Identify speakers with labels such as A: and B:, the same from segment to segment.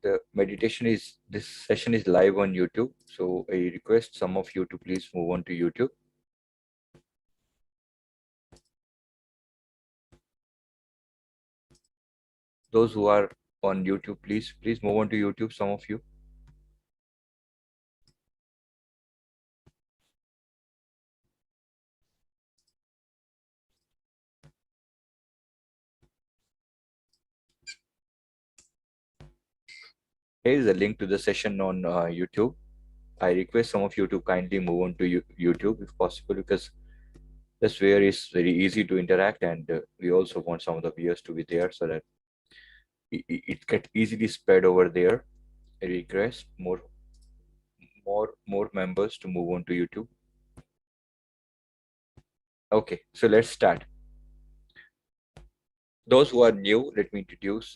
A: this session is live on YouTube. So I request some of you to please move on to YouTube. Those who are on YouTube, please move on to YouTube, some of you. Here is a link to the session on YouTube. I request some of you to kindly move on to YouTube if possible, because that's where it's very easy to interact, and we also want some of the viewers to be there so that it can easily spread over there. I request more members to move on to YouTube. Okay, so let's start. Those who are new, let me introduce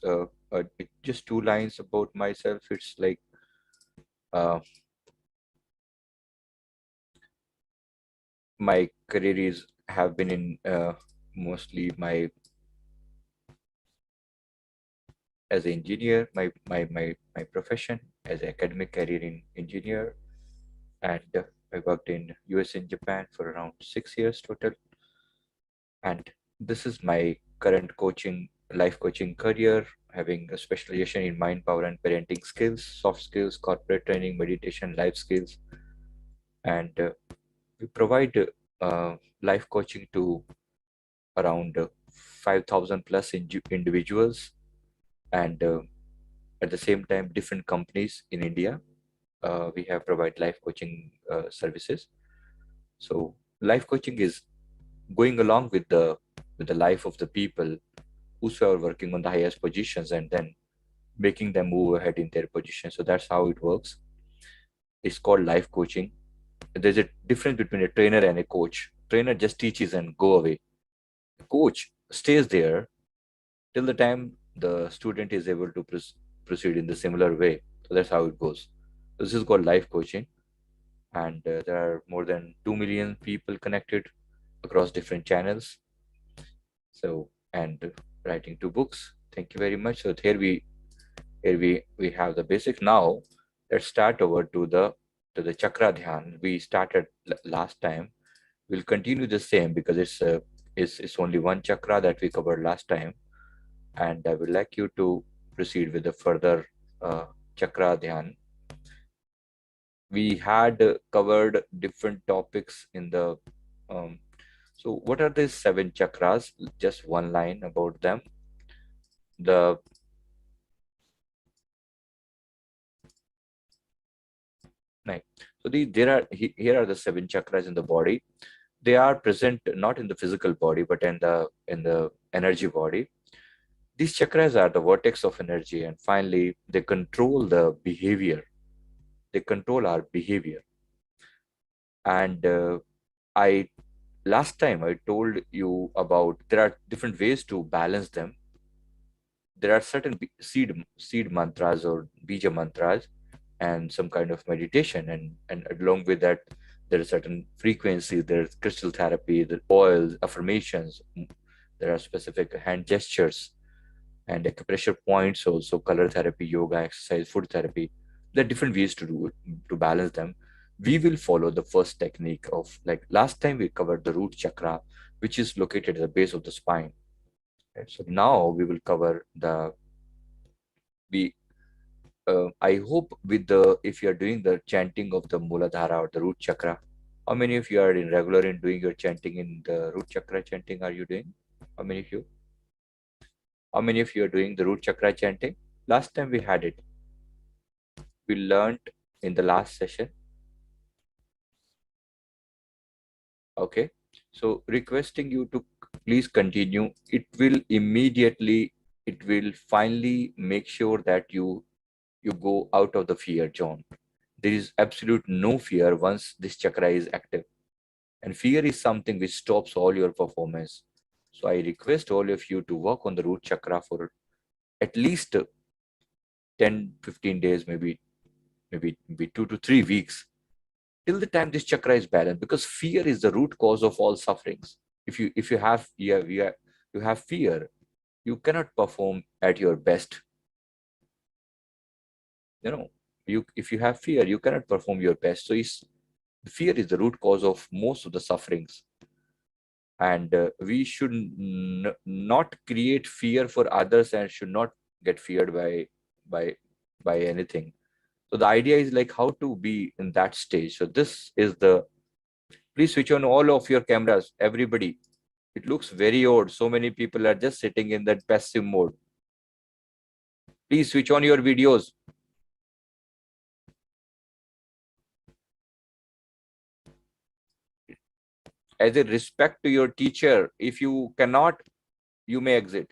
A: just 2 lines about myself. It's like my career have been in mostly as an engineer, my profession as an academic career in engineer, and I worked in US and Japan for around 6 years total. And this is my current life coaching career, having a specialization in mind, power, and parenting skills, soft skills, corporate training, meditation, life skills. And we provide life coaching to around 5,000 plus individuals, and at the same time, different companies in India. We have provide life coaching services. So life coaching is going along with the life of the people who are working on the highest positions, and then making them move ahead in their position. So that's how it works. It's called life coaching. There's a difference between a trainer and a coach. Trainer just teaches and go away. The coach stays there till the time the student is able to proceed in the similar way. So that's how it goes. This is called life coaching, and there are more than 2 million people connected across different channels. So, and writing 2 books. Thank you very much. So here we have the basic. Now let's start over to the chakra dhyan we started last time. We'll continue the same because it's only one chakra that we covered last time, and I would like you to proceed with the further chakra dhyan. We had covered different topics in the so what are these 7 chakras? Just one line about them. The Right. So here are the 7 chakras in the body. They are present not in the physical body, but in the energy body. These chakras are the vortex of energy, and finally, they control the behavior. They control our behavior. And last time I told you about there are different ways to balance them. There are certain seed mantras or bija mantras, and some kind of meditation, and along with that there are certain frequencies. There's crystal therapy, the oils, affirmations. There are specific hand gestures and acupressure points, also color therapy, yoga, exercise, food therapy. There are different ways to do it, to balance them. We will follow the first technique of, like last time we covered the root chakra, which is located at the base of the spine. Right? So now we will cover we I hope with if you are doing the chanting of the Muladhara or the root chakra. How many of you are regular in doing your chanting in the root chakra chanting? Are you doing? How many of you? How many of you are doing the root chakra chanting? Last time we had it. We learned in the last session. Okay. So requesting you to please continue. It will finally make sure that you go out of the fear zone. There is absolute no fear once this chakra is active. And fear is something which stops all your performance. So I request all of you to work on the root chakra for at least 10, 15 days, maybe 2 to 3 weeks, till the time this chakra is balanced, because fear is the root cause of all sufferings. If you have fear, you cannot perform at your best. You know, if you have fear, you cannot perform your best. So fear is the root cause of most of the sufferings, and we should not create fear for others, and should not get feared by by anything. So the idea is like how to be in that stage. So this is the, please switch on all of your cameras, everybody. It looks very odd. So many people are just sitting in that passive mode. Please switch on your videos. As a respect to your teacher, if you cannot, you may exit.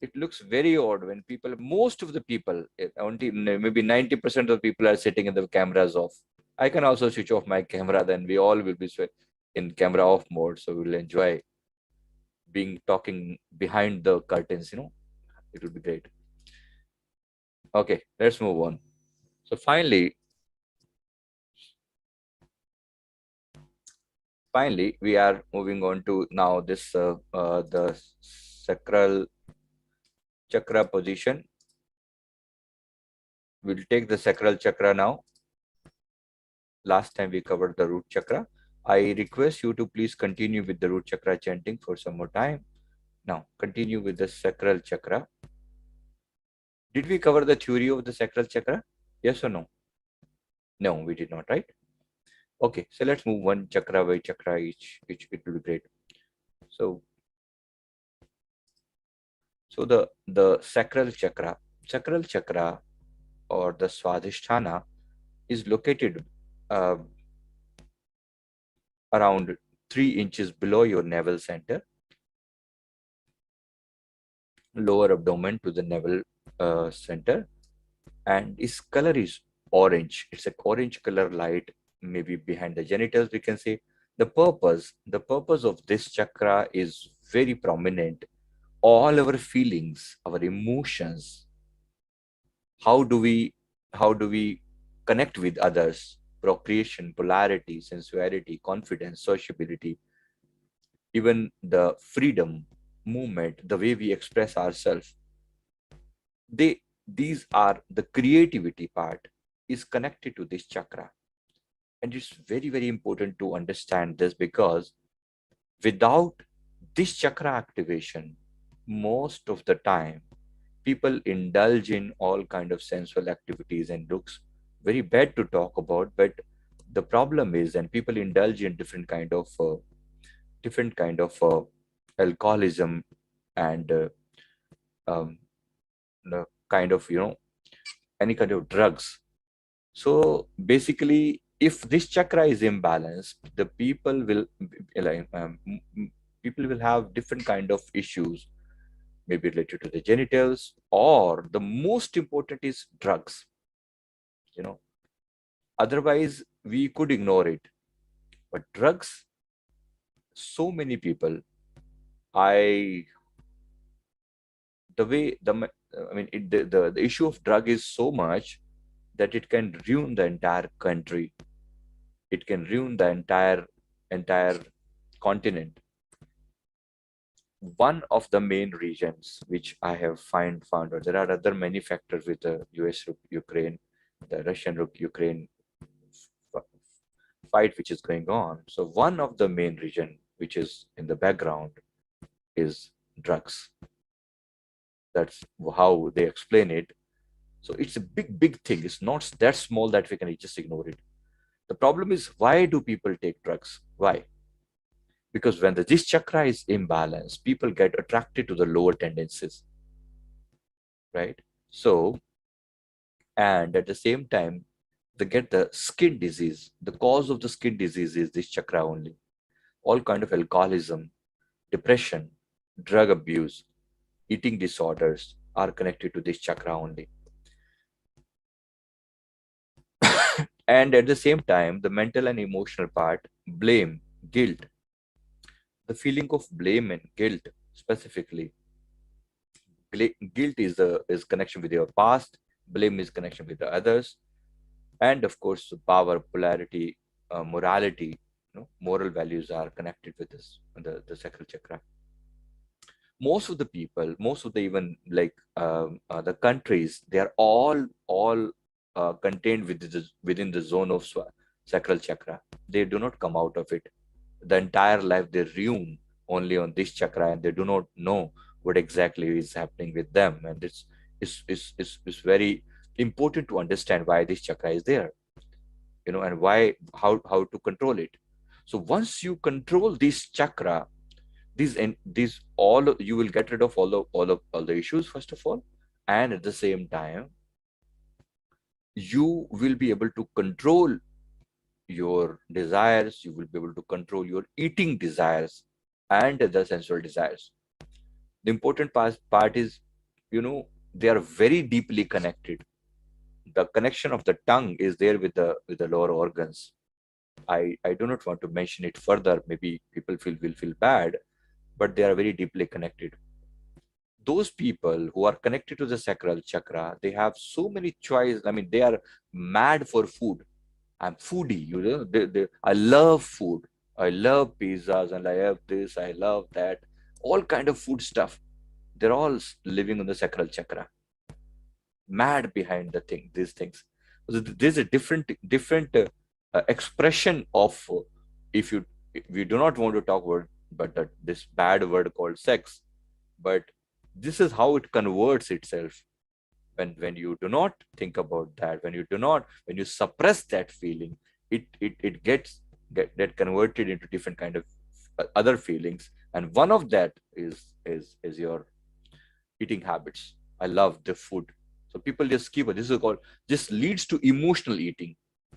A: It looks very odd when people, most of the people, only maybe 90% of the people are sitting in the cameras off. I can also switch off my camera, then we all will be in camera off mode. So we'll enjoy being talking behind the curtains, it will be great. Okay, let's move on. So finally, we are moving on to now this the sacral chakra position. We'll take the sacral chakra now. Last time we covered the root chakra. I request you to please continue with the root chakra chanting for some more time. Now, continue with the sacral chakra. Did we cover the theory of the sacral chakra? Yes or no? No, we did not, right? Okay, so let's move one chakra by chakra each. It will be great. So, the sacral chakra or the swadhisthana is located uh, around 3 inches below your navel center, lower abdomen to the navel center, and its color is orange. It's an orange color light, maybe behind the genitals, we can say. The purpose of this chakra is very prominent. All our feelings, our emotions, how do we connect with others, procreation, polarity, sensuality, confidence, sociability, even the freedom, movement, the way we express ourselves, these are the creativity part is connected to this chakra. And it's very, very important to understand this, because without this chakra activation, most of the time people indulge in all kind of sensual activities, and looks very bad to talk about, but the problem is, and people indulge in different kind of alcoholism, and um, the kind of any kind of drugs. So basically, if this chakra is imbalanced, the like, people will have different kind of issues, maybe related to the genitals, or the most important is drugs. You know, otherwise we could ignore it, but drugs, so many people, I the way the I mean, the issue of drug is so much that it can ruin the entire country. It can ruin the entire continent. One of the main reasons which I have found out, there are other many factors with the US Ukraine, the Russian Ukraine fight which is going on. So one of the main reason which is in the background is drugs. That's how they explain it. So it's a big thing. It's not that small that we can just ignore it. The problem is, why do people take drugs? Why? Because when this chakra is imbalanced, people get attracted to the lower tendencies, right? So, and at the same time, they get the skin disease. The cause of the skin disease is this chakra only. All kind of alcoholism, depression, drug abuse, eating disorders are connected to this chakra only. And at the same time, the mental and emotional part, blame, guilt, the feeling of blame and guilt specifically. Guilt is connection with your past, blame is connection with the others, and of course, power, polarity, morality, moral values are connected with this, the sacral chakra. most of the people, most of the even like the countries, they are all contained within the zone of sacral chakra. They do not come out of it. The entire life they roam only on this chakra, and they do not know what exactly is happening with them. And it's very important to understand why this chakra is there, and why, how to control it. So once you control this chakra, these all, you will get rid of all the issues first of all, and at the same time you will be able to control your desires. You will be able to control your eating desires and the sensual desires. The important part is, they are very deeply connected. The connection of the tongue is there with the lower organs. I do not want to mention it further. Maybe people will feel bad, but they are very deeply connected. Those people who are connected to the sacral chakra, they have so many choices. I mean, they are mad for food. I'm foodie, I love food. I love pizzas, and I have this, I love that, all kind of food stuff. They're all living on the sacral chakra, mad behind these things. So there's a different expression of, if we do not want to talk about, but this bad word called sex, but this is how it converts itself. When you do not think about that, when you suppress that feeling, it get converted into different kind of other feelings. And one of that is your eating habits. I love the food, so people just keep it. This is called, this leads to emotional eating.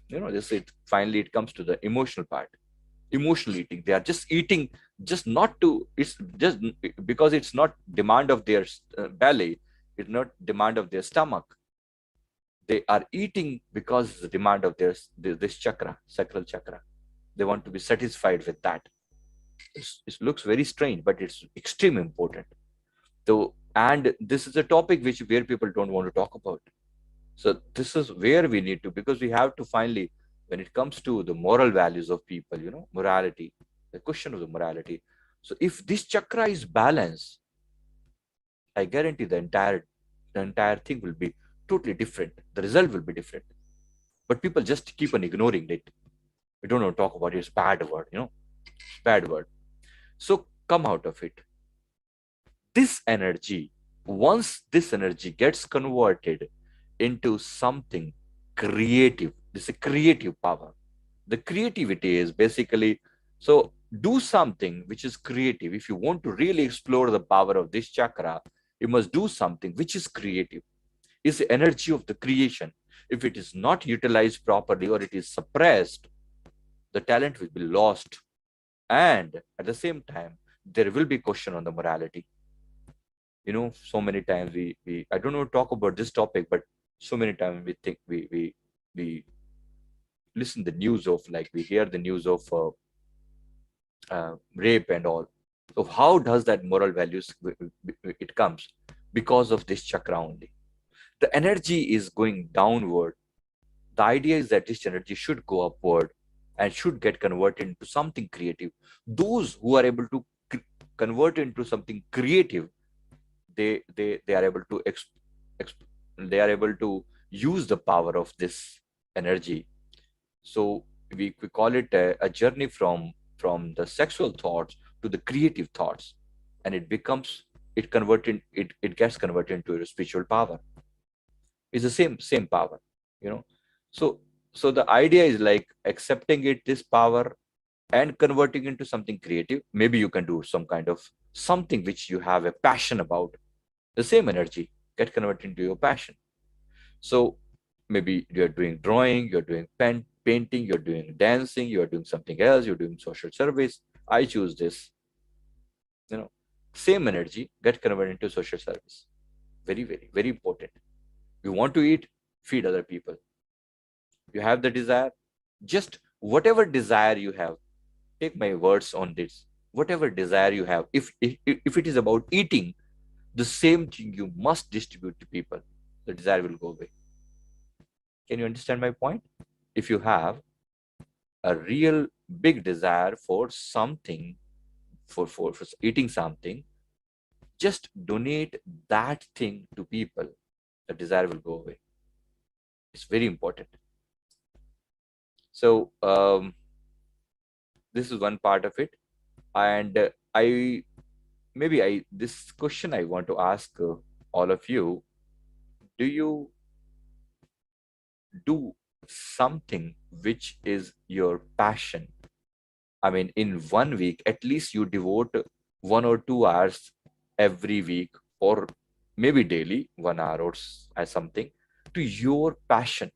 A: This, it finally it comes to the emotional part. Emotional eating, they are just eating, just not to, it's just because it's not demand of their belly, it's not demand of their stomach. They are eating because it's the demand of this chakra, sacral chakra. They want to be satisfied with that. It looks very strange, but it's extremely important. So, and this is a topic where people don't want to talk about. So this is where we need to, because we have to finally, when it comes to the moral values of people, morality, the question of the morality. So if this chakra is balanced, I guarantee the entire thing will be totally different. The result will be different. But people just keep on ignoring it. We don't want to talk about it. It's bad word, bad word. So come out of it. This energy, once this energy gets converted into something creative, this is a creative power. The creativity is basically, so do something which is creative. If you want to really explore the power of this chakra, you must do something which is creative. It's the energy of the creation. If it is not utilized properly or it is suppressed, the talent will be lost. And at the same time, there will be question on the morality. So many times we I don't know talk about this topic, but so many times we think we listen the news of, like, we hear the news of rape and all. So how does that moral values, it comes because of this chakra only. The energy is going downward. The idea is that this energy should go upward and should get converted into something creative. Those who are able to convert into something creative, they are able to they are able to use the power of this energy. So we call it a journey from the sexual thoughts to the creative thoughts, and it gets converted into a spiritual power. It's the same power, you know so so the idea is like accepting this power and converting into something creative. Maybe you can do some kind of something which you have a passion about. The same energy get converted into your passion. So maybe you're doing drawing, you're doing painting, you're doing dancing, you're doing something else, you're doing social service. I choose this. you know Same energy get converted into social service. Very, very, very important. You want to eat, feed other people. You have the desire, just whatever desire you have, take my words on this. Whatever desire you have, if it is about eating, the same thing you must distribute to people. The desire will go away. Can you understand my point? If you have a real big desire for something, for eating something, just donate that thing to people, the desire will go away. It's very important. So this is one part of it. And I maybe I this question I want to ask all of you: do you do something which is your passion? I mean, in 1 week, at least you devote 1 or 2 hours every week, or maybe daily, 1 hour or something, to your passion.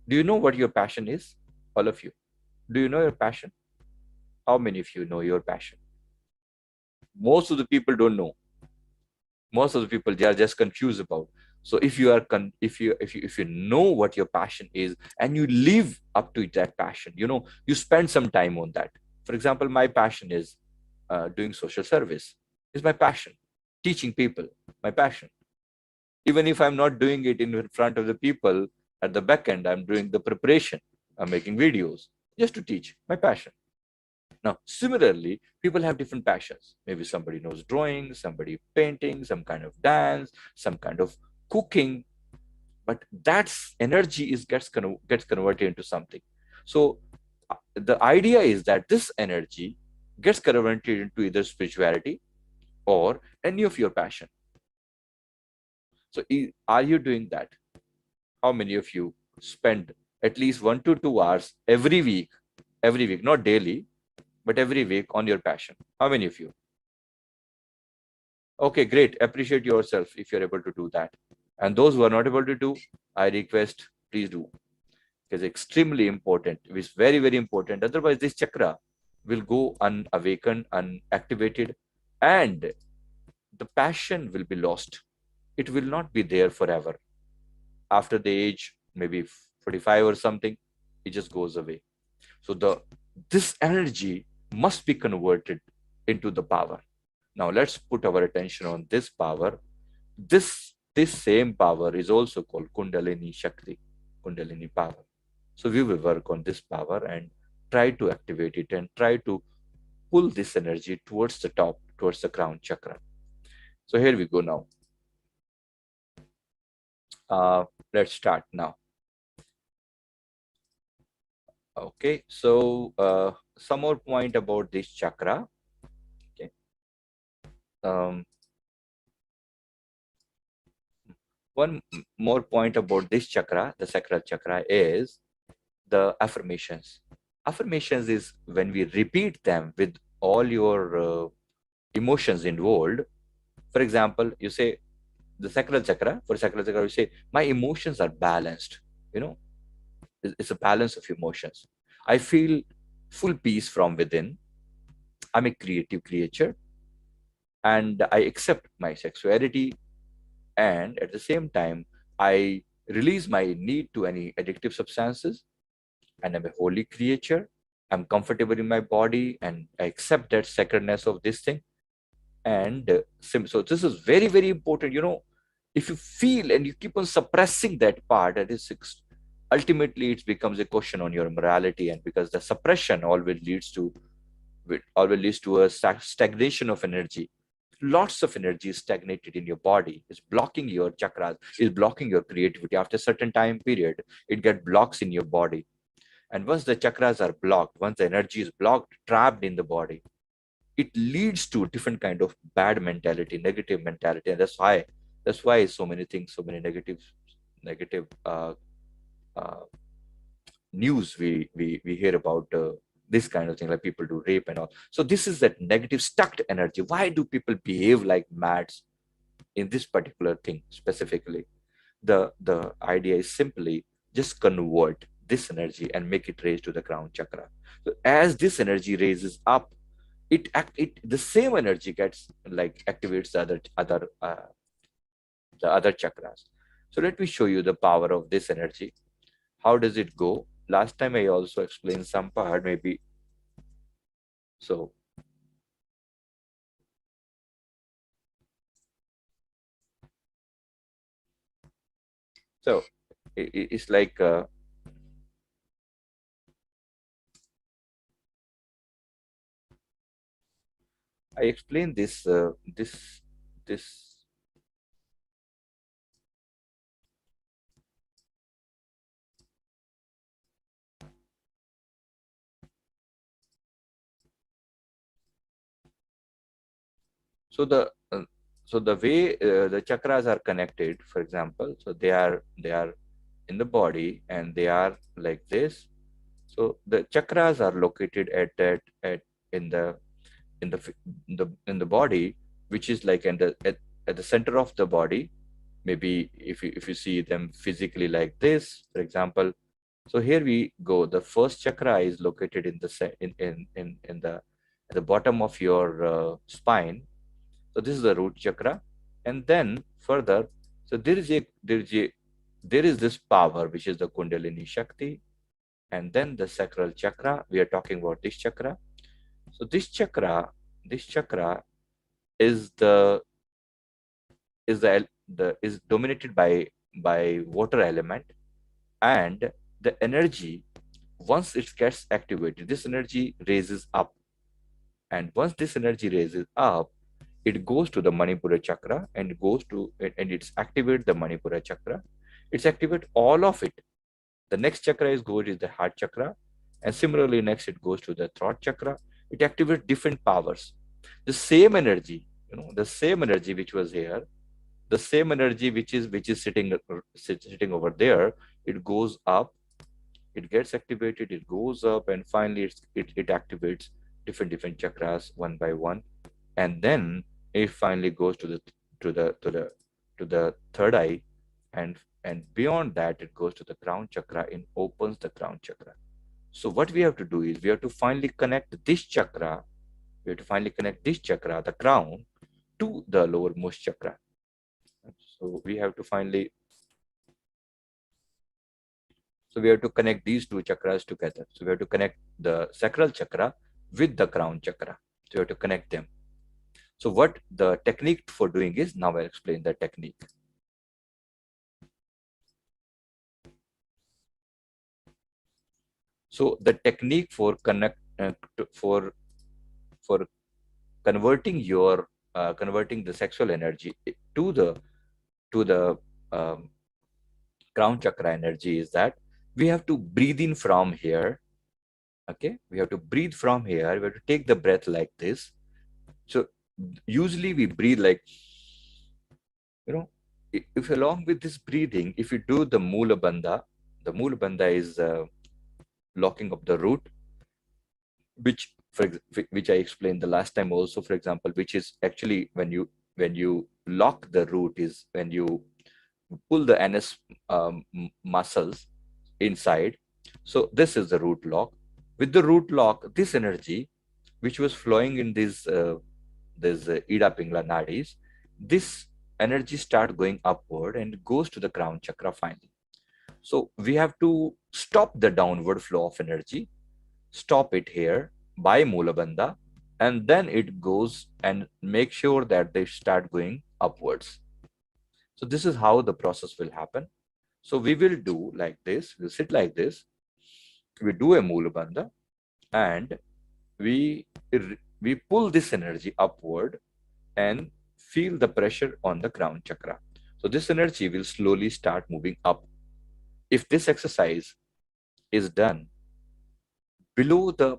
A: Do you know what your passion is? All of you. Do you know your passion? How many of you know your passion? Most of the people don't know. Most of the people, they are just confused about. So if you are if you know what your passion is, and you live up to that passion, you spend some time on that. For example, my passion is doing social service. Is my passion. Teaching people, my passion. Even if I'm not doing it in front of the people, at the back end, I'm doing the preparation. I'm making videos just to teach, my passion. Now, similarly, people have different passions. Maybe somebody knows drawing, somebody painting, some kind of dance, some kind of cooking, but that's energy gets converted into something. So the idea is that this energy gets converted into either spirituality or any of your passion. So are you doing that? How many of you spend at least 1 to 2 hours every week, not daily, but every week on your passion? How many of you? Okay, great. Appreciate yourself if you're able to do that. And those who are not able to do, I request, please do. Because extremely important. It's very, very important. Otherwise, this chakra will go unawakened, unactivated, and the passion will be lost. It will not be there forever. After the age, maybe 45 or something, it just goes away. So this energy must be converted into the power. Now let's put our attention on this power. This same power is also called Kundalini Shakti, Kundalini power. So we will work on this power and try to activate it and try to pull this energy towards the top, towards the crown chakra. So here we go now. Let's start now. Okay, so some more point about this chakra. Okay. One more point about this chakra, the sacral chakra, is the affirmations. Affirmations is when we repeat them with all your emotions involved. For example, you say the sacral chakra, for sacral chakra, you say, my emotions are balanced. You know, it's a balance of emotions. I feel full peace from within. I'm a creative creature and I accept my sexuality. And at the same time, I release my need to any addictive substances, and I'm a holy creature. I'm comfortable in my body and I accept that sacredness of this thing. And so this is very, very important. If you feel and you keep on suppressing that part, that is ultimately it becomes a question on your morality. And because the suppression always leads to a stagnation of energy. Lots of energy is stagnated in your body. It's blocking your chakras, is blocking your creativity. After a certain time period, it gets blocks in your body. And once the chakras are blocked, once the energy is blocked, trapped in the body, it leads to different kind of bad mentality, negative mentality. And that's why so many things, so many negative uh, news we hear about this kind of thing, like people do rape and all. So this is that negative stuck energy. Why do people behave like mads in this particular thing specifically? The idea is simply just convert this energy and make it raise to the crown chakra. So as this energy raises up, it the same energy gets like activates the other chakras. So let me show you the power of this energy. How does it go? Last time I also explained some part, maybe. So so it's like I explained this this. So the way the chakras are connected, for example, so they are in the body and they are like this. So the chakras are located at in the in the in the body, which is like at the center of the body. Maybe if you see them physically like this, for example. So here we go. The first chakra is located in the in the at the bottom of your spine. So this is the root chakra, and then further, so there is this power which is the Kundalini Shakti, and then the sacral chakra. We are talking about this chakra. So this chakra is is dominated by water element, and the energy, once it gets activated, this energy raises up, and once this energy raises up, it goes to the Manipura chakra and goes to and it's activate the Manipura chakra. It's activate all of it. The next chakra is the heart chakra, and similarly next it goes to the throat chakra. It activates different powers. The same energy, the same energy which was here, the same energy which is sitting over there, it goes up, it gets activated, it goes up, and finally it activates different chakras one by one, and then it finally goes to the third eye, and beyond that it goes to the crown chakra and opens the crown chakra. So what we have to do is we have to finally connect this chakra. We have to finally connect this chakra, the crown, to the lowermost chakra. So we have to finally So we have to connect these two chakras together. So we have to connect the sacral chakra with the crown chakra. So we have to connect them. So what the technique for doing is, now I'll explain the technique. So the technique for for converting your converting the sexual energy to the um, crown chakra energy is that we have to breathe in from here. Okay, we have to breathe from here. We have to take the breath like this. So usually we breathe like, if along with this breathing, if you do the Mula Bandha is locking up the root, which I explained the last time also, for example, which is actually when you lock the root is when you pull the anus muscles inside. So this is the root lock. With the root lock, this energy which was flowing in these Ida Pingla nadis, this energy start going upward and goes to the crown chakra finally. So we have to stop the downward flow of energy, stop it here by Mula Bandha, and then it goes and make sure that they start going upwards. So this is how the process will happen. So we will do like this, we'll sit like this, we do a Mula Bandha, and we we pull this energy upward and feel the pressure on the crown chakra. So this energy will slowly start moving up. If this exercise is done below the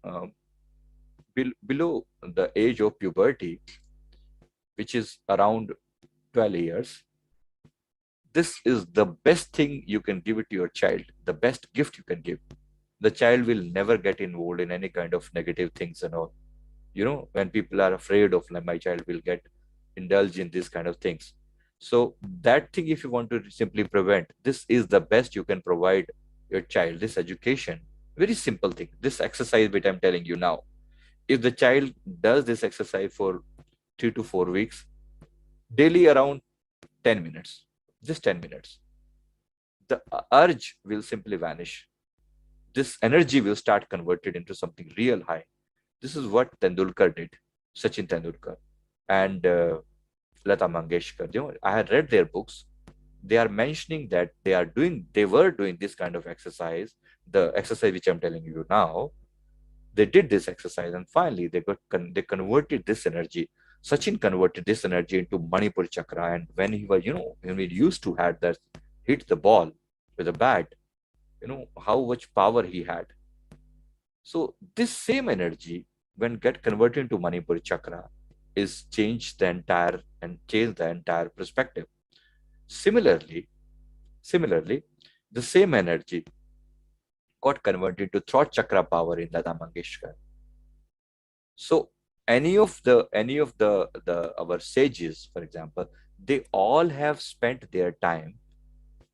A: uh, below the age of puberty, which is around 12 years, this is the best thing you can give it to your child, the best gift you can give. The child will never get involved in any kind of negative things and all. When people are afraid of, like, my child will get indulge in these kind of things. So that thing, if you want to simply prevent, this is the best you can provide your child, this education. Very simple thing, this exercise which I'm telling you now. If the child does this exercise for 3 to 4 weeks, daily around 10 minutes, just 10 minutes, the urge will simply vanish. This energy will start converted into something real high. This is what Tendulkar did, Sachin Tendulkar and Lata Mangeshkar. I had read their books. They are mentioning that they were doing this kind of exercise, the exercise which I'm telling you now. They did this exercise, and finally they converted this energy. Sachin converted this energy into Manipur chakra, and when he was, when we used to had that hit the ball with a bat, how much power he had. So this same energy, when get converted into Manipur chakra, is change the entire perspective. Similarly, the same energy got converted to throat chakra power in Lata Mangeshkar. So any of the our sages, for example, they all have spent their time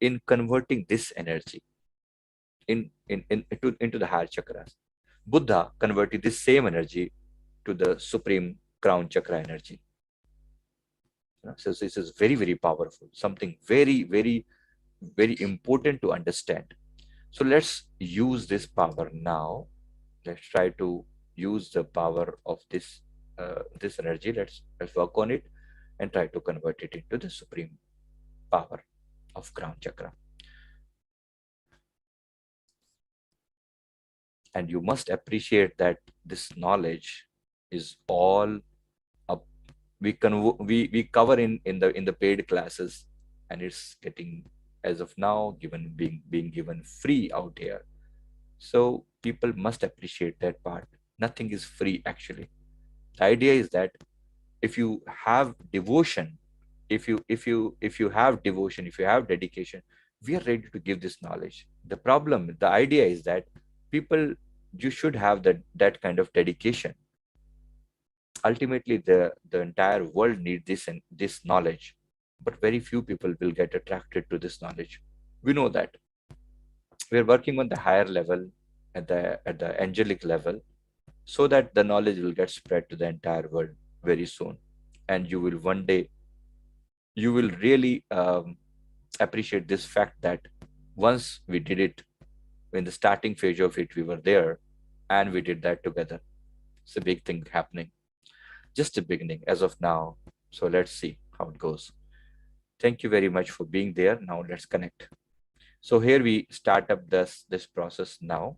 A: in converting this energy into the higher chakras. Buddha converted this same energy to the supreme crown chakra energy. So this is very, very powerful, something very, very, very important to understand. So let's use this power now. Let's try to use the power of this energy. Let's work on it and try to convert it into the supreme power of crown chakra. And you must appreciate that this knowledge is all up. We cover in the paid classes, and it's getting, as of now, being given free out here. So people must appreciate that part. Nothing is free actually. The idea is that if you have devotion, if you have dedication, we are ready to give this knowledge. The idea is that people, you should have that kind of dedication. Ultimately, the entire world needs this knowledge, but very few people will get attracted to this knowledge. We know that we are working on the higher level, at the angelic level, so that the knowledge will get spread to the entire world very soon, and you will one day, you will really appreciate this fact that once we did it, in the starting phase of it, we were there, and we did that together. It's a big thing happening, just a beginning as of now. So let's see how it goes. Thank you very much for being there. Now let's connect. So here we start up this process now.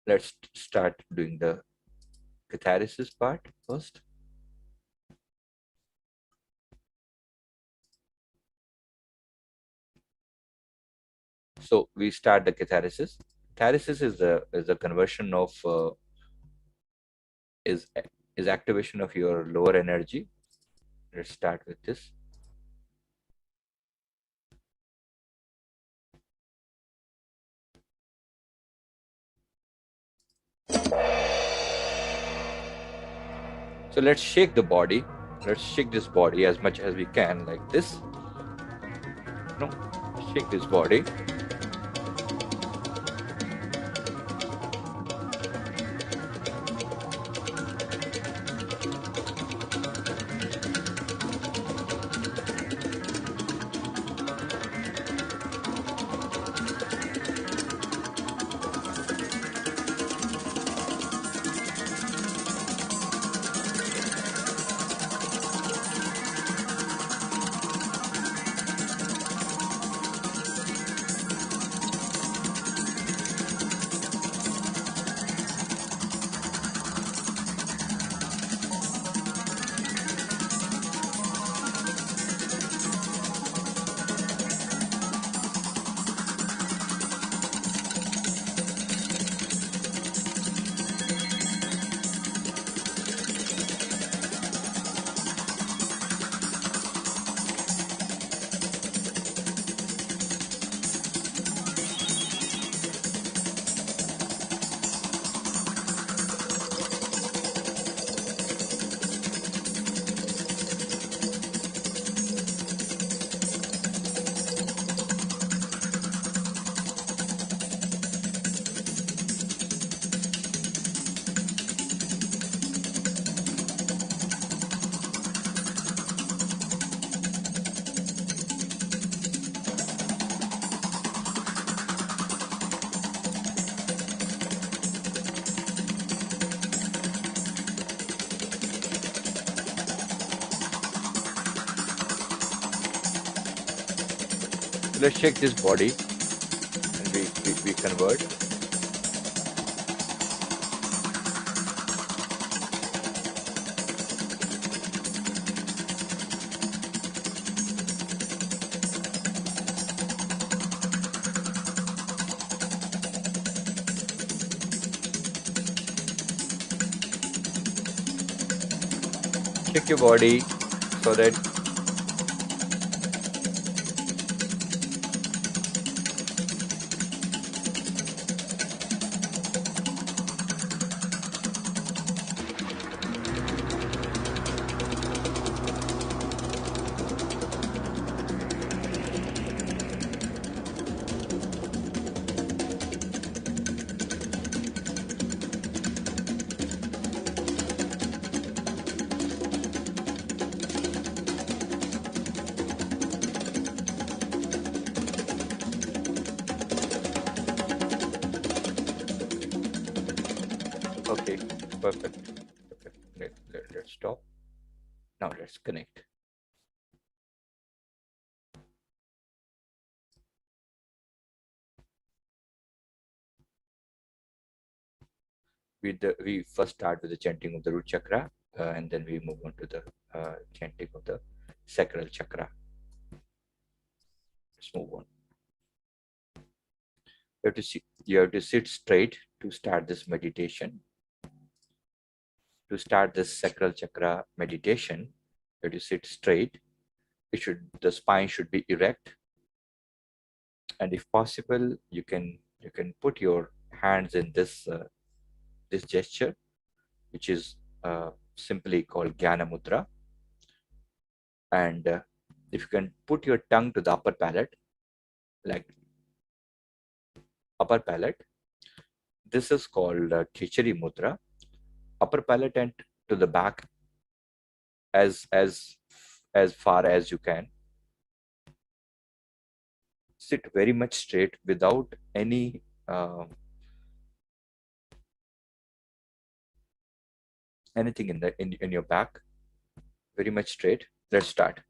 A: Let's start doing the catharsis part first. So we start the catharsis. Catharsis is the conversion of is is activation of your lower energy. Let's start with this. So let's shake the body. Let's shake this body as much as we can, like this. No, shake this body. So let's shake this body, and we convert. Check your body so that okay, perfect. Okay, let's stop. Now let's connect. We first start with the chanting of the root chakra, and then we move on to the chanting of the sacral chakra. Let's move on. You have to sit straight to start this meditation. To start this sacral chakra meditation, you have to sit straight. The spine should be erect, and if possible, you can put your hands in this this gesture, which is simply called Jnana Mudra. And if you can put your tongue to the upper palate, like upper palate, this is called Khichari Mudra. Upper palate and to the back as far as you can. Sit very much straight without any anything in your back. Very much straight. Let's start.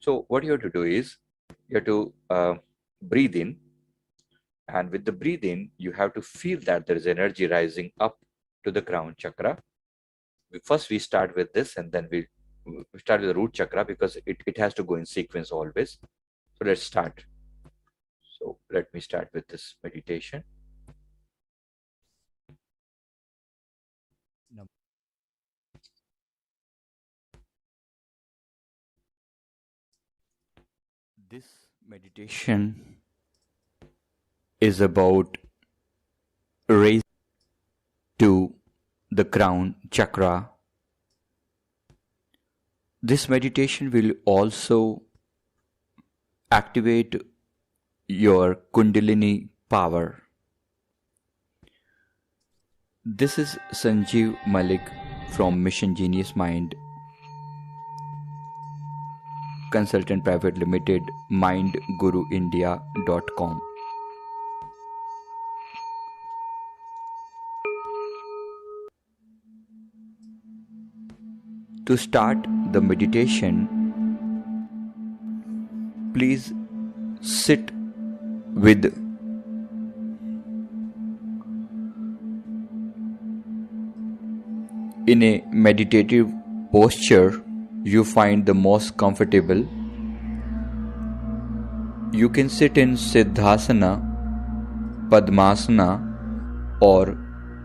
A: So what you have to do is you have to breathe in, and with the breathe in, you have to feel that there is energy rising up to the crown chakra. First, we start with this, and then we start with the root chakra because it has to go in sequence always. So let's start. So let me start with this meditation. This meditation is about raising to the crown chakra. This meditation will also activate your Kundalini power. This is Sanjiv Malik from Mission Genius Mind Consultant Private Limited, mindguruindia.com. To start the meditation, please sit with in a meditative posture you find the most comfortable. You can sit in Siddhasana, Padmasana or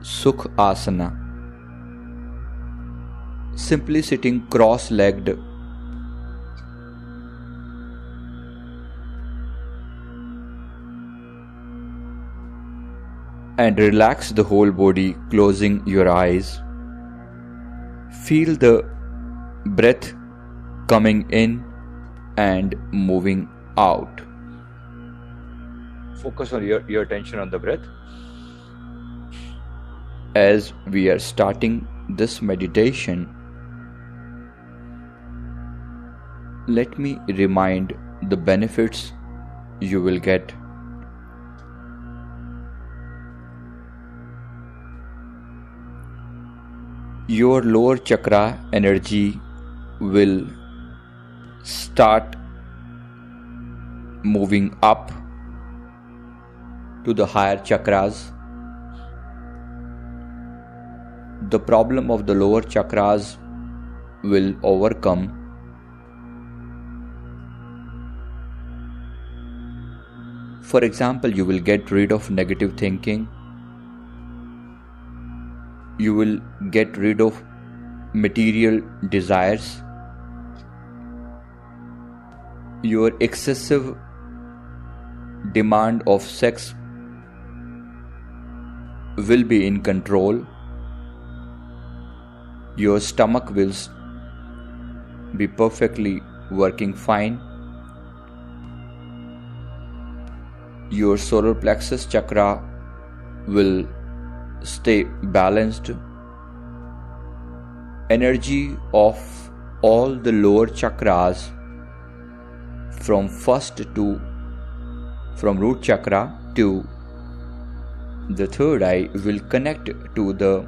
A: Sukhasana. Simply sitting cross-legged and relax the whole body, closing your eyes. Feel the breath coming in and moving out. Focus on your attention on the breath. As we are starting this meditation, let me remind the benefits you will get. Your lower chakra energy will start moving up to the higher chakras. The problem of the lower chakras will overcome. For example, you will get rid of negative thinking, You will get rid of material desires. Your excessive demand of sex will be in control. Your stomach will be perfectly working fine. Your solar plexus chakra will stay balanced. Energy of all the lower chakras from root chakra to the third eye will connect to the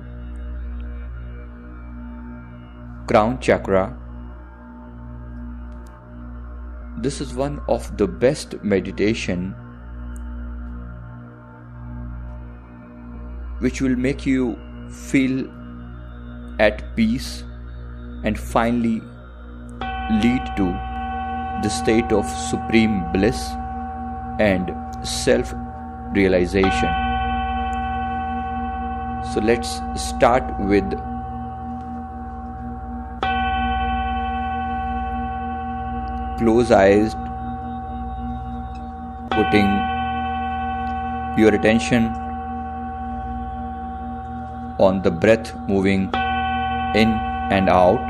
A: crown chakra. This is one of the best meditation which will make you feel at peace and finally lead to the state of supreme bliss and self-realization. So let's start with close eyes, putting your attention on the breath moving in and out.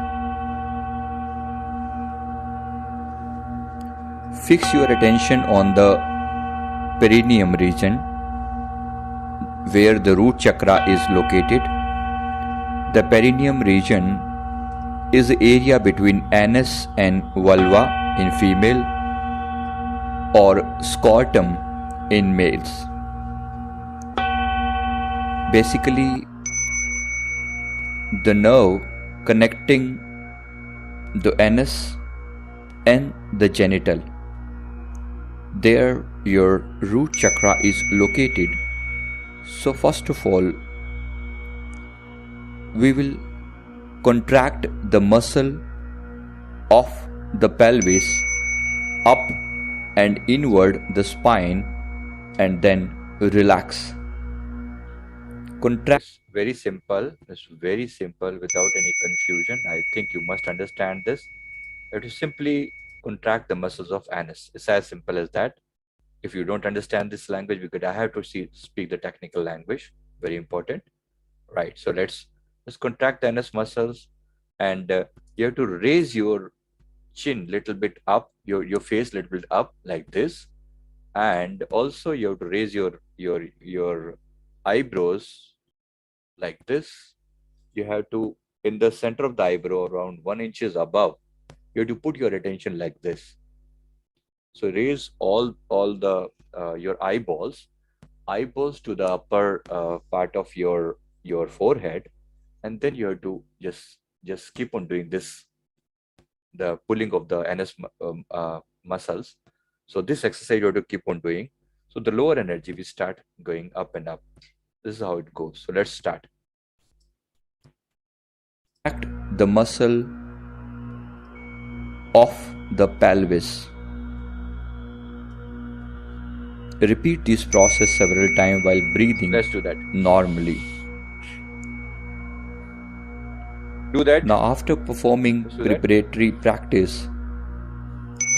A: Fix your attention on the perineum region where the root chakra is located. The perineum region is the area between anus and vulva in female or scrotum in males. Basically, the nerve connecting the anus and the genital. There your root chakra is located. So first of all, we will contract the muscle of the pelvis up and inward the spine and then relax. Contract. Very simple. It's very simple without any confusion. I think you must understand this. You have to simply contract the muscles of anus. It's as simple as that. If you don't understand this language, because I have to speak the technical language. Very important. Right. So let's contract the anus muscles, and you have to raise your chin little bit up, your face little bit up like this, and also you have to raise your eyebrows like this. You have to, in the center of the eyebrow, around 1 inch above, you have to put your attention like this. So raise all the your eyeballs to the upper part of your forehead, and then you have to just keep on doing this, the pulling of the anus muscles. So this exercise you have to keep on doing. So the lower energy we start going up and up. This is how it goes. So let's start. Contract the muscle of the pelvis. Repeat this process several times while breathing. Let's do that normally. Do that. Now after performing preparatory practice,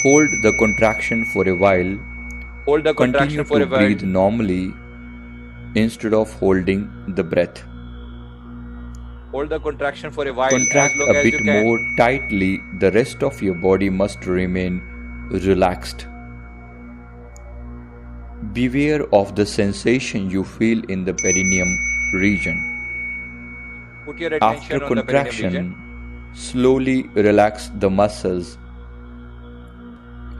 A: hold the contraction for a while. Hold the contraction for a while. Breathe normally instead of holding the breath. Hold the contraction for a while. Contract a bit more tightly. The rest of your body must remain relaxed. Beware of the sensation you feel in the perineum region. Put your attention after contraction, slowly relax the muscles.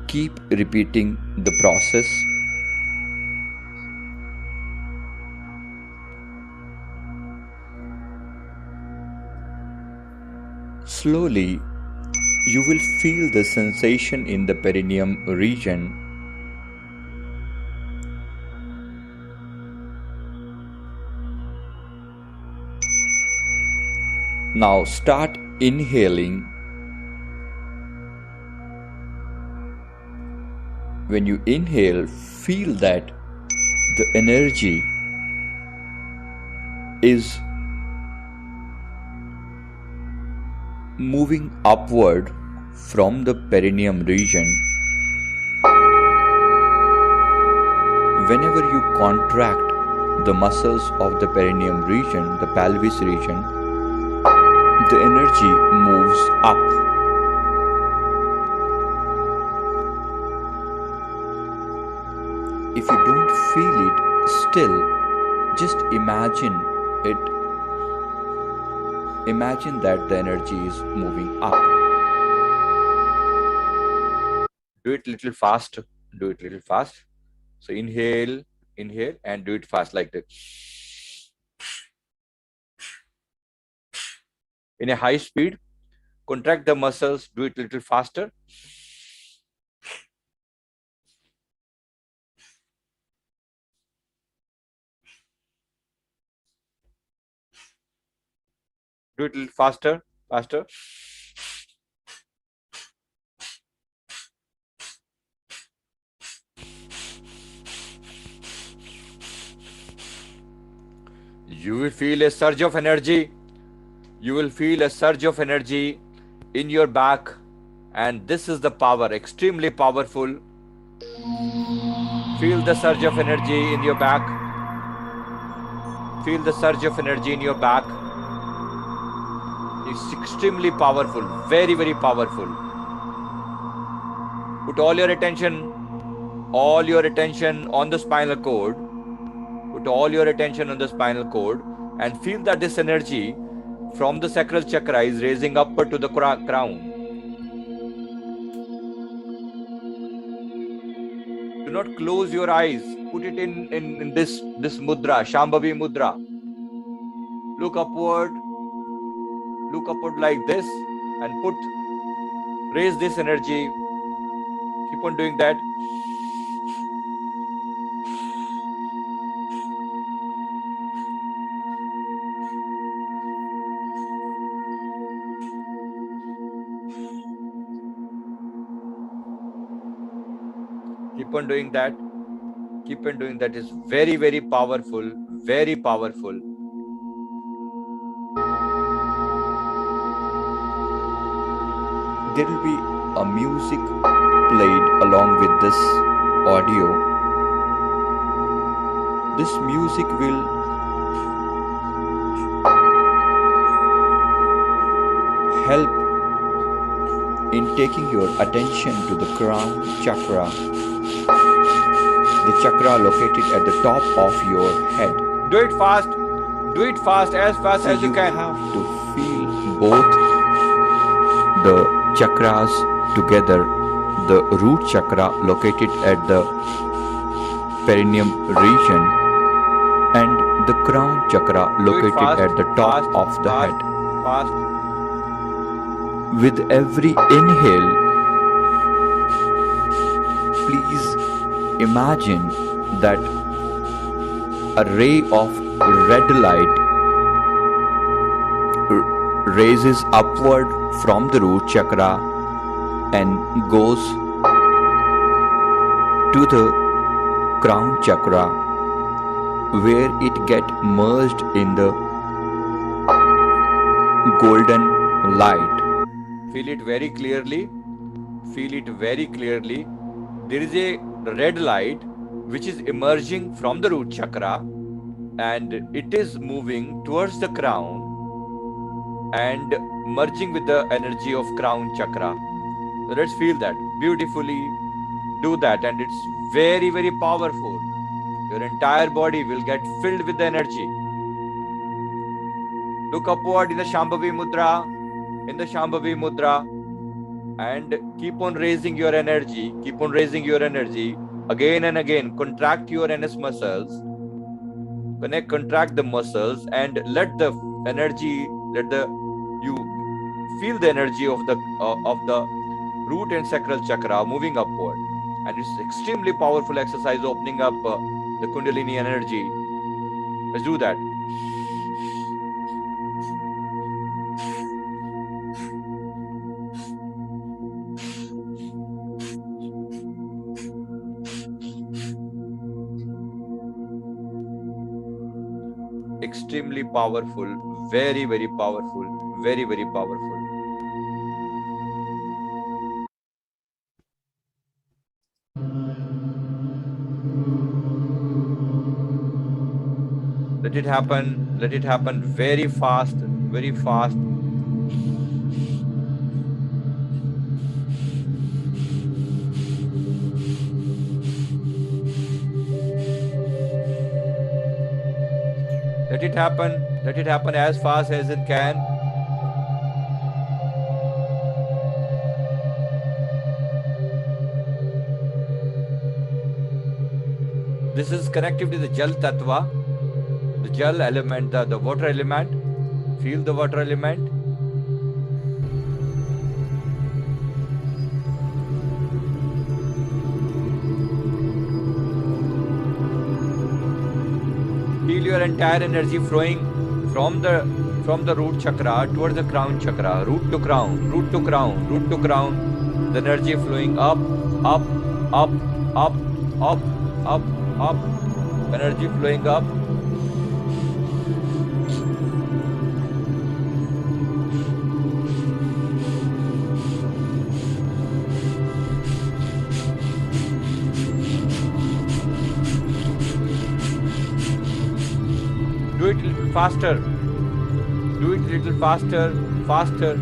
A: Keep repeating the process. Slowly, you will feel the sensation in the perineum region. Now start inhaling. When you inhale, feel that the energy is moving upward from the perineum region. Whenever you contract the muscles of the perineum region, the pelvis region, the energy moves up. If you don't feel it still, just imagine it. Imagine that the energy is moving up. Do it little fast. Do it little fast. So inhale, and do it fast like this. In a high speed, contract the muscles, do it little faster. Do it little faster, faster. You will feel a surge of energy. You will feel a surge of energy in your back, and this is the power, extremely powerful. Feel the surge of energy in your back. Feel the surge of energy in your back. It's extremely powerful, very, very powerful. Put all your attention on the spinal cord. Put all your attention on the spinal cord and feel that this energy from the sacral chakra is raising upward to the crown. Do not close your eyes. Put it in this mudra, Shambhavi mudra. Look upward like this and raise this energy. Keep on doing that. Keep on doing that. Keep on doing that. Is very, very powerful. Very powerful. There will be a music played along with this audio. This music will help in taking your attention to the crown chakra, the chakra located at the top of your head. Do it fast. Do it fast as you can. You have to feel both the chakras together, the root chakra located at the perineum region and the crown chakra located at the top of the head. Fast. With every inhale, please imagine that a ray of red light raises upward from the root chakra and goes to the crown chakra, where it gets merged in the golden light. Feel it very clearly. Feel it very clearly. There is a red light which is emerging from the root chakra and it is moving towards the crown and merging with the energy of crown chakra. So let's feel that. Beautifully do that, and it's very, very powerful. Your entire body will get filled with the energy. Look upward in the Shambhavi mudra, and keep on raising your energy. Keep on raising your energy again and again. Contract your NS muscles. Contract the muscles and let the energy, you feel the energy of the root and sacral chakra moving upward, and it's extremely powerful exercise opening up the Kundalini energy. Let's do that. Extremely powerful, very, very powerful, very, very powerful. Let it happen. Let it happen very fast. Very fast. Let it happen. Let it happen as fast as it can. This is connected to the Jal Tattva, the Jal element, the water element. Feel the water element. Feel your entire energy flowing from the root chakra towards the crown chakra, root to crown, root to crown, root to crown. The energy flowing up, up, up, up, up, up, up. Energy flowing up. Do it a little faster. Do it a little faster, faster.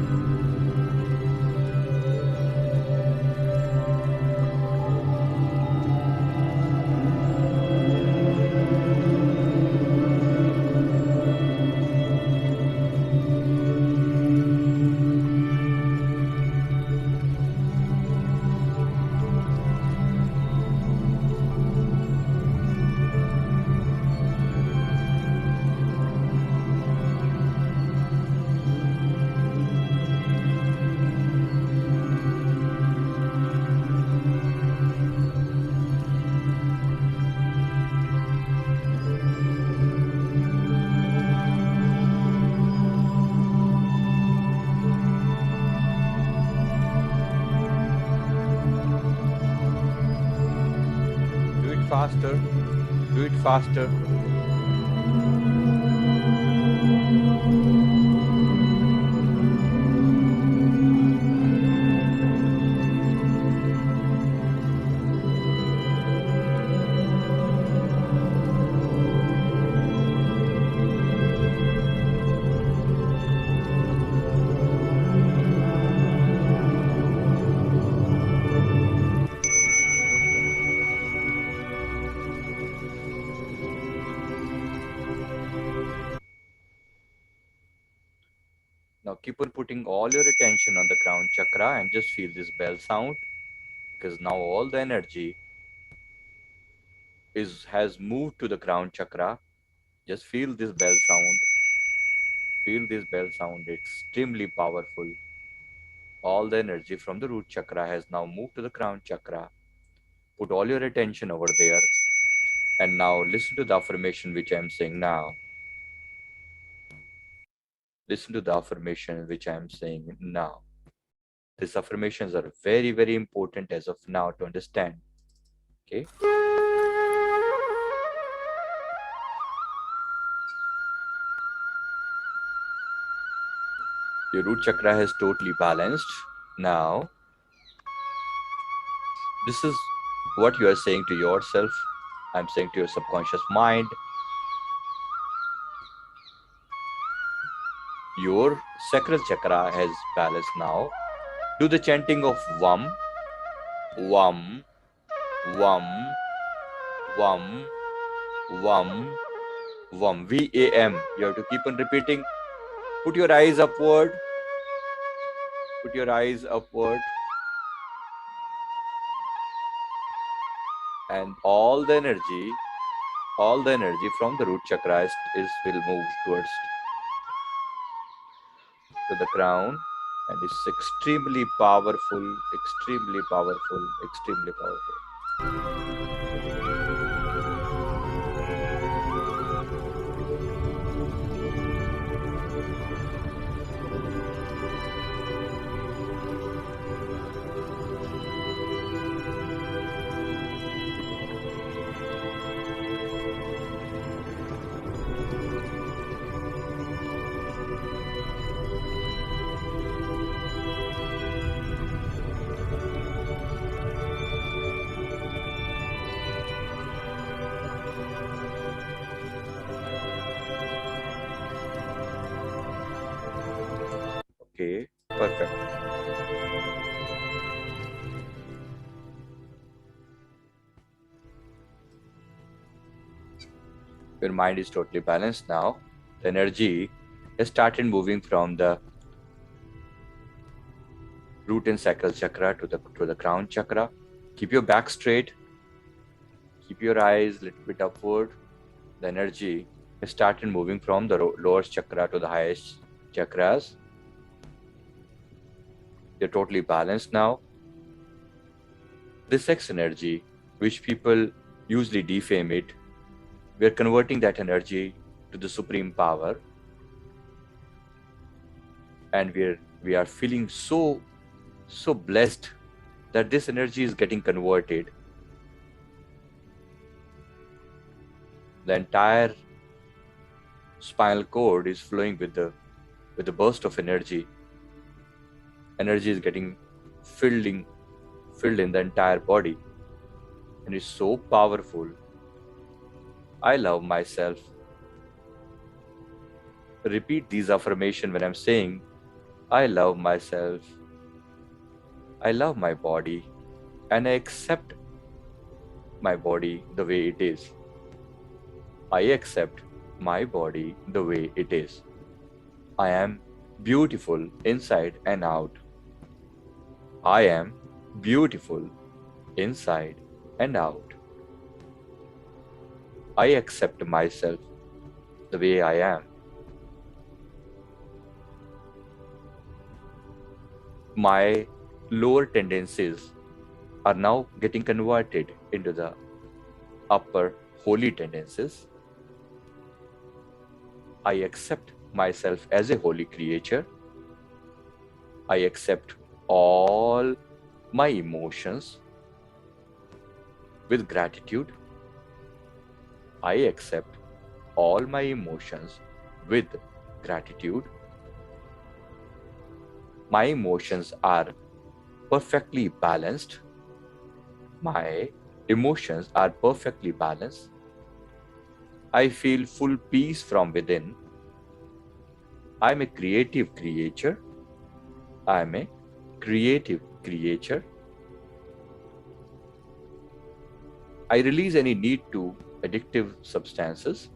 A: Faster, do it faster. Now keep on putting all your attention on the crown chakra and just feel this bell sound, because now all the energy has moved to the crown chakra. Just feel this bell sound. Feel this bell sound, extremely powerful. All the energy from the root chakra has now moved to the crown chakra. Put all your attention over there. And now listen to the affirmation which I am saying now. Listen to the affirmation which I am saying now. These affirmations are very, very important as of now to understand. Okay. Your root chakra has totally balanced. Now, this is what you are saying to yourself. I'm saying to your subconscious mind. Your sacral chakra has balanced now. Do the chanting of Vam, Vam, Vam, Vam, Vam, Vam, V-A-M. You have to keep on repeating. Put your eyes upward. Put your eyes upward. And all the energy from the root chakra will move towards to the crown, and it's extremely powerful, extremely powerful, extremely powerful. Okay, perfect. Your mind is totally balanced now. The energy has started moving from the root and sacral chakra to the crown chakra. Keep your back straight. Keep your eyes a little bit upward. The energy has started moving from the lowest chakra to the highest chakras. You're totally balanced now. This X energy, which people usually defame it, we are converting that energy to the supreme power, and we are feeling so blessed that this energy is getting converted. The entire spinal cord is flowing with the burst of energy. Energy is getting filled in the entire body, and it's so powerful. I love myself. Repeat these affirmations when I'm saying, I love myself. I love my body, and I accept my body the way it is. I accept my body the way it is. I am beautiful inside and out. I am beautiful inside and out. I accept myself the way I am. My lower tendencies are now getting converted into the upper holy tendencies. I accept myself as a holy creature. I accept all my emotions with gratitude. I accept all my emotions with gratitude. My emotions are perfectly balanced. My emotions are perfectly balanced. I feel full peace from within. I'm a creative creature. I'm a creative creature. I release any need to addictive substances.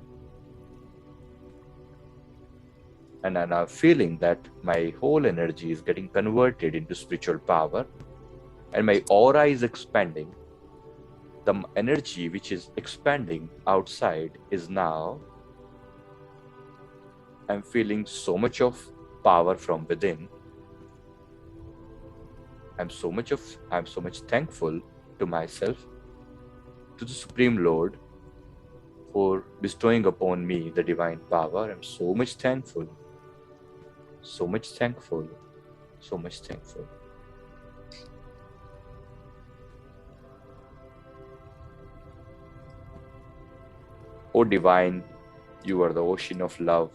A: And I'm now feeling that my whole energy is getting converted into spiritual power, and my aura is expanding. The energy which is expanding outside is now, I'm feeling so much of power from within. I'm so much thankful to myself, to the Supreme Lord, for bestowing upon me the divine power. I'm so much thankful, so much thankful, so much thankful. Oh divine, you are the ocean of love,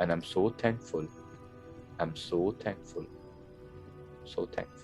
A: and I'm so thankful. I'm so thankful, so thankful.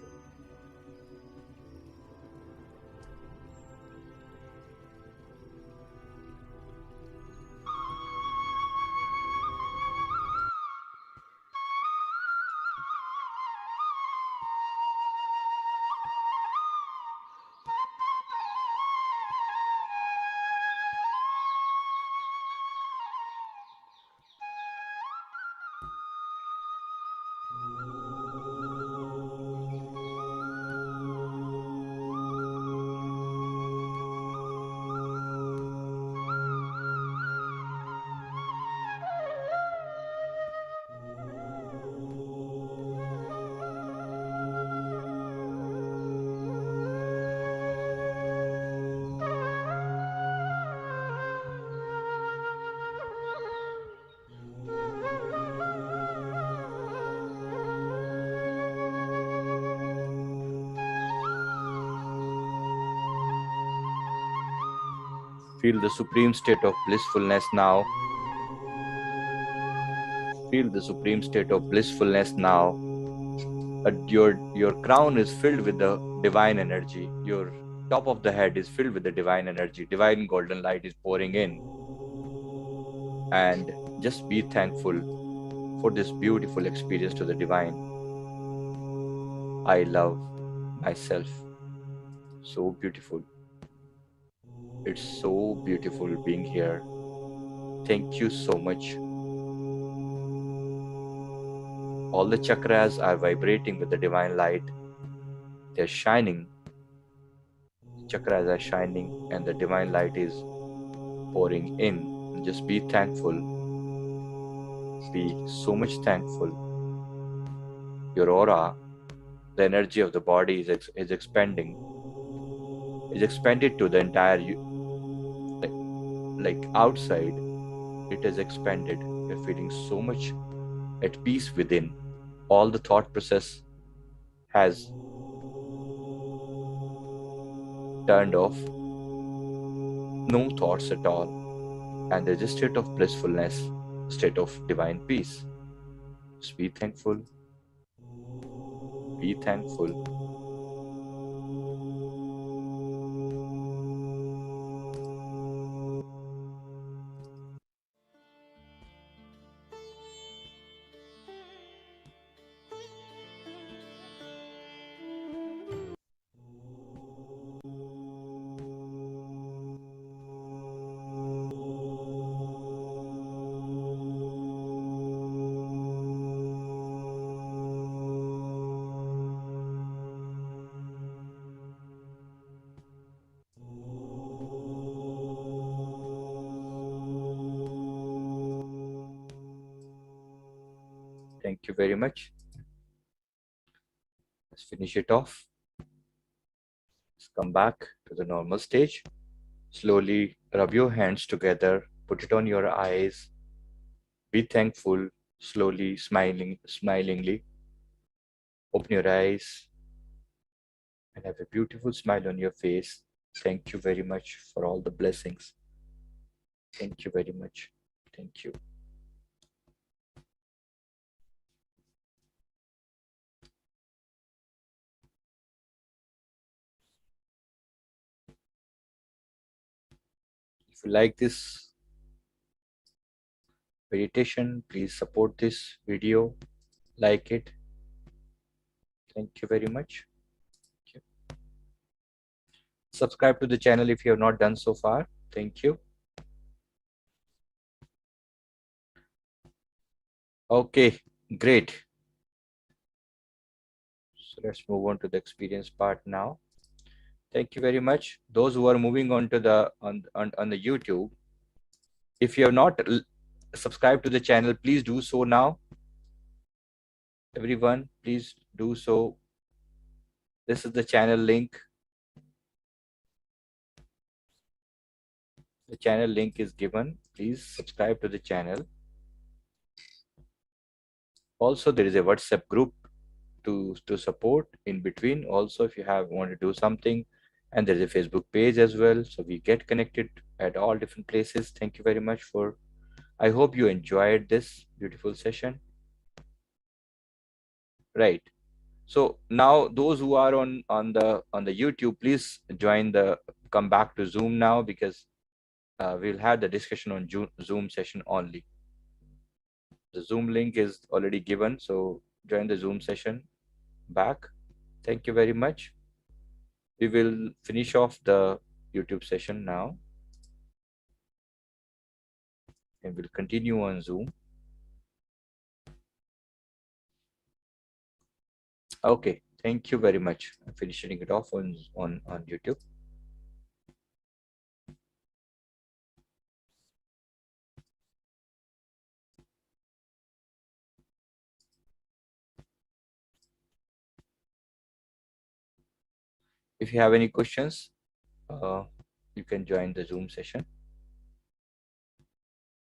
A: Feel the supreme state of blissfulness now. Feel the supreme state of blissfulness now. Your crown is filled with the divine energy. Your top of the head is filled with the divine energy. Divine golden light is pouring in. And just be thankful for this beautiful experience to the divine. I love myself. So beautiful. It's so beautiful being here. Thank you so much. All the chakras are vibrating with the divine light. They're shining. The chakras are shining and the divine light is pouring in. Just be thankful. Be so much thankful. Your aura, the energy of the body is expanding. Is expanded to the entire like outside. It is expanded. You're feeling so much at peace within. All the thought process has turned off. No thoughts at all. And there's a state of blissfulness, state of divine peace. Just be thankful. Be thankful. Thank you very much. Let's finish it off. Let's come back to the normal stage. Slowly rub your hands together. Put it on your eyes. Be thankful. Slowly smilingly. Open your eyes and have a beautiful smile on your face. Thank you very much for all the blessings. Thank you very much. Thank you. If you like this meditation, please support this video, like it. Thank you very much. Subscribe to the channel if you have not done so far. Thank you. Okay, great. So let's move on to the experience part now. Thank you very much. Those who are moving on to the on the YouTube, if you have not subscribed to the channel, please do so now. Everyone, please do so. This is the channel link. The channel link is given. Please subscribe to the channel. Also, there is a WhatsApp group to support in between. Also, if you want to do something, and there's a Facebook page as well. So we get connected at all different places. Thank you very much for. I hope you enjoyed this beautiful session. Right. So now those who are on the YouTube, please come back to Zoom now, because we'll have the discussion on Zoom session only. The Zoom link is already given, so join the Zoom session back. Thank you very much. We will finish off the YouTube session now, and we'll continue on Zoom. Okay, thank you very much. I'm finishing it off on YouTube. If you have any questions, you can join the Zoom session.